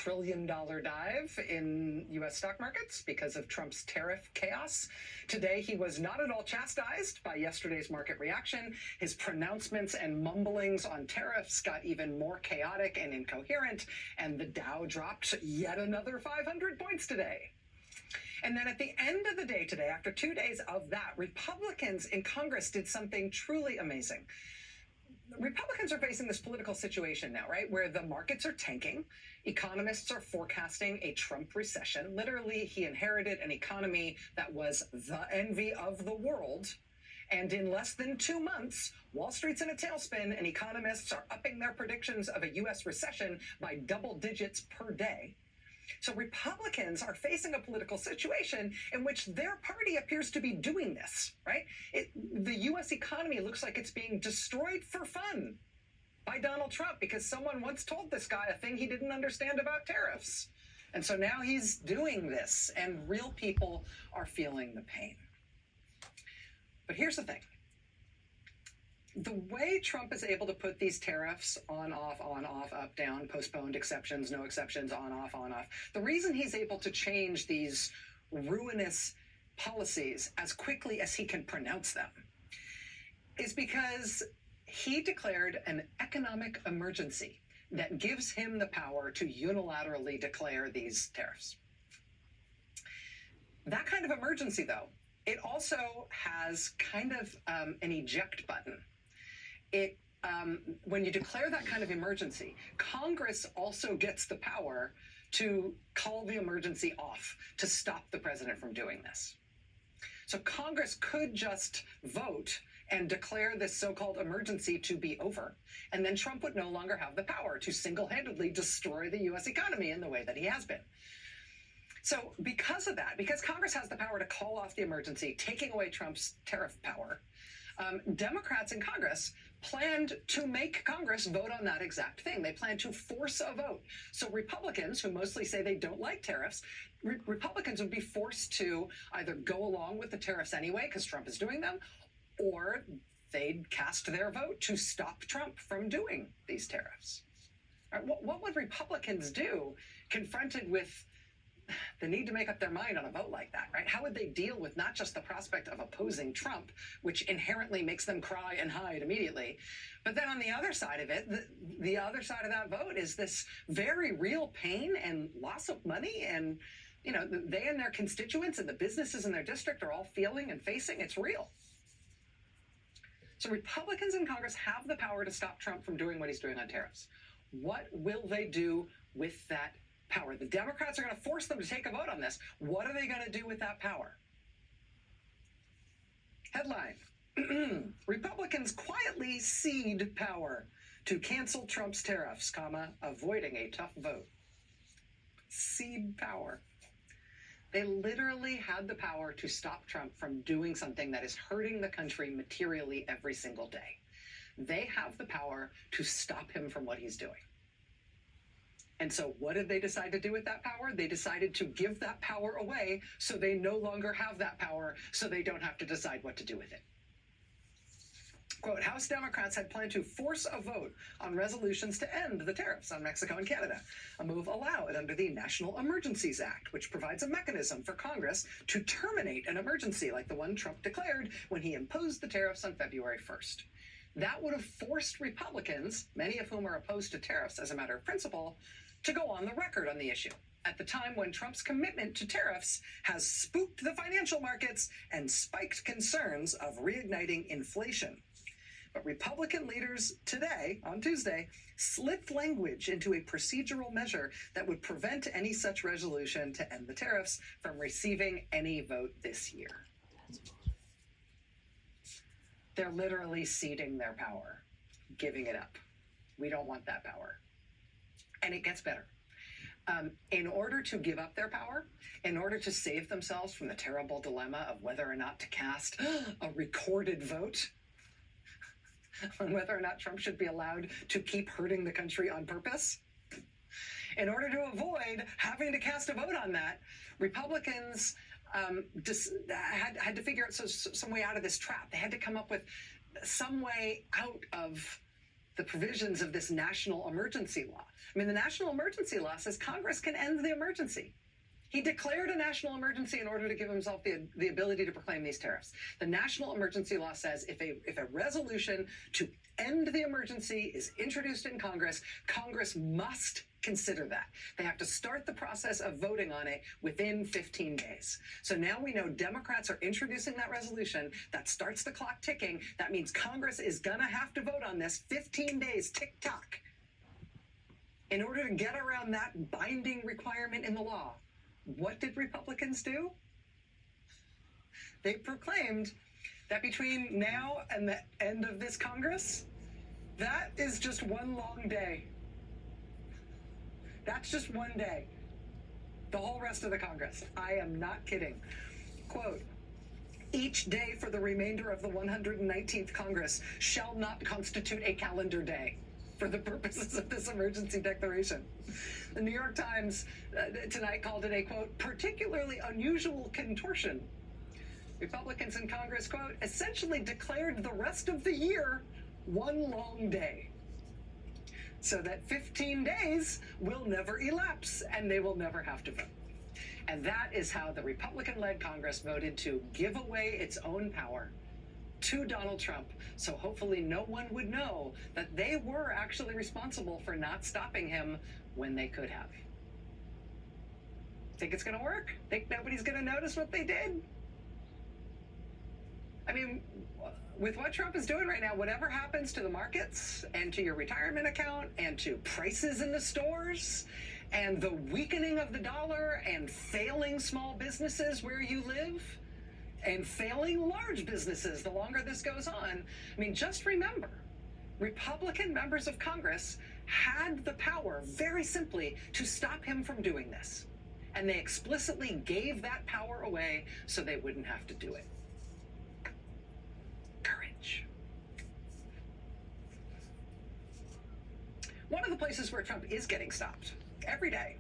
trillion-dollar dive in U.S. stock markets because of Trump's tariff chaos. Today, he was not at all chastised by yesterday's market reaction. His pronouncements and mumblings on tariffs got even more chaotic and incoherent, and the Dow dropped yet another 500 points today. And then at the end of the day today, after 2 days of that, Republicans in Congress did something truly amazing. Republicans are facing this political situation now, right, where the markets are tanking. Economists are forecasting a Trump recession. Literally, he inherited an economy that was the envy of the world. And in less than 2 months, Wall Street's in a tailspin, and economists are upping their predictions of a U.S. recession by double digits per day. So Republicans are facing a political situation in which their party appears to be doing this, right? The U.S. economy looks like it's being destroyed for fun by Donald Trump because someone once told this guy a thing he didn't understand about tariffs. And so now he's doing this, and real people are feeling the pain. But here's the thing. The way Trump is able to put these tariffs on, off, up, down, postponed, exceptions, no exceptions, on, off, the reason he's able to change these ruinous policies as quickly as he can pronounce them is because he declared an economic emergency that gives him the power to unilaterally declare these tariffs. That kind of emergency, though, it also has kind of an eject button. When you declare that kind of emergency, Congress also gets the power to call the emergency off, to stop the president from doing this. So Congress could just vote and declare this so-called emergency to be over, and then Trump would no longer have the power to single-handedly destroy the U.S. economy in the way that he has been. So because of that, because Congress has the power to call off the emergency, taking away Trump's tariff power, Democrats in Congress planned to make Congress vote on that exact thing. They planned to force a vote. So Republicans, who mostly say they don't like tariffs, Republicans would be forced to either go along with the tariffs anyway, because Trump is doing them, or they'd cast their vote to stop Trump from doing these tariffs. Right, what would Republicans do confronted with the need to make up their mind on a vote like that, right? How would they deal with not just the prospect of opposing Trump, which inherently makes them cry and hide immediately, but then on the other side of it, the other side of that vote is this very real pain and loss of money, and you know, they and their constituents and the businesses in their district are all feeling and facing. It's real. So Republicans in Congress have the power to stop Trump from doing what he's doing on tariffs. What will they do with that power? The Democrats are going to force them to take a vote on this. What are they going to do with that power? Headline: Republicans quietly cede power to cancel Trump's tariffs, avoiding a tough vote. Cede power. They literally had the power to stop Trump from doing something that is hurting the country materially every single day. They have the power to stop him from what he's doing. And so what did they decide to do with that power? They decided to give that power away so they no longer have that power, so they don't have to decide what to do with it. Quote, House Democrats had planned to force a vote on resolutions to end the tariffs on Mexico and Canada, a move allowed under the National Emergencies Act, which provides a mechanism for Congress to terminate an emergency like the one Trump declared when he imposed the tariffs on February 1st. That would have forced Republicans, many of whom are opposed to tariffs as a matter of principle, to go on the record on the issue at the time when Trump's commitment to tariffs has spooked the financial markets and spiked concerns of reigniting inflation. But Republican leaders today, on Tuesday, slipped language into a procedural measure that would prevent any such resolution to end the tariffs from receiving any vote this year. They're literally ceding their power, giving it up. We don't want that power. And it gets better. In order to give up their power, in order to save themselves from the terrible dilemma of whether or not to cast a recorded vote on whether or not Trump should be allowed to keep hurting the country on purpose, in order to avoid having to cast a vote on that, Republicans had to figure out some way out of this trap. They had to come up with some way out of the provisions of this national emergency law. I mean, the national emergency law says Congress can end the emergency. He declared a national emergency in order to give himself the ability to proclaim these tariffs. The national emergency law says if a resolution to end the emergency is introduced in Congress, Congress must consider that. They have to start the process of voting on it within 15 days. So now we know Democrats are introducing that resolution. That starts the clock ticking. That means Congress is going to have to vote on this 15 days, tick-tock. In order to get around that binding requirement in the law, what did Republicans do? They proclaimed that between now and the end of this Congress, that is just one long day. That's just one day. The whole rest of the Congress. I am not kidding. Quote, each day for the remainder of the 119th Congress shall not constitute a calendar day for the purposes of this emergency declaration. The New York Times tonight called it a, quote, particularly unusual contortion. Republicans in Congress, quote, essentially declared the rest of the year one long day, so that 15 days will never elapse and they will never have to vote. And that is how the Republican-led Congress voted to give away its own power to Donald Trump, so hopefully no one would know that they were actually responsible for not stopping him when they could have. Think it's going to work? Think nobody's going to notice what they did? I mean, with what Trump is doing right now, whatever happens to the markets and to your retirement account and to prices in the stores and the weakening of the dollar and failing small businesses where you live, and failing large businesses the longer this goes on. I mean, just remember, Republican members of Congress had the power, very simply, to stop him from doing this. And they explicitly gave that power away so they wouldn't have to do it. Courage. One of the places where Trump is getting stopped every day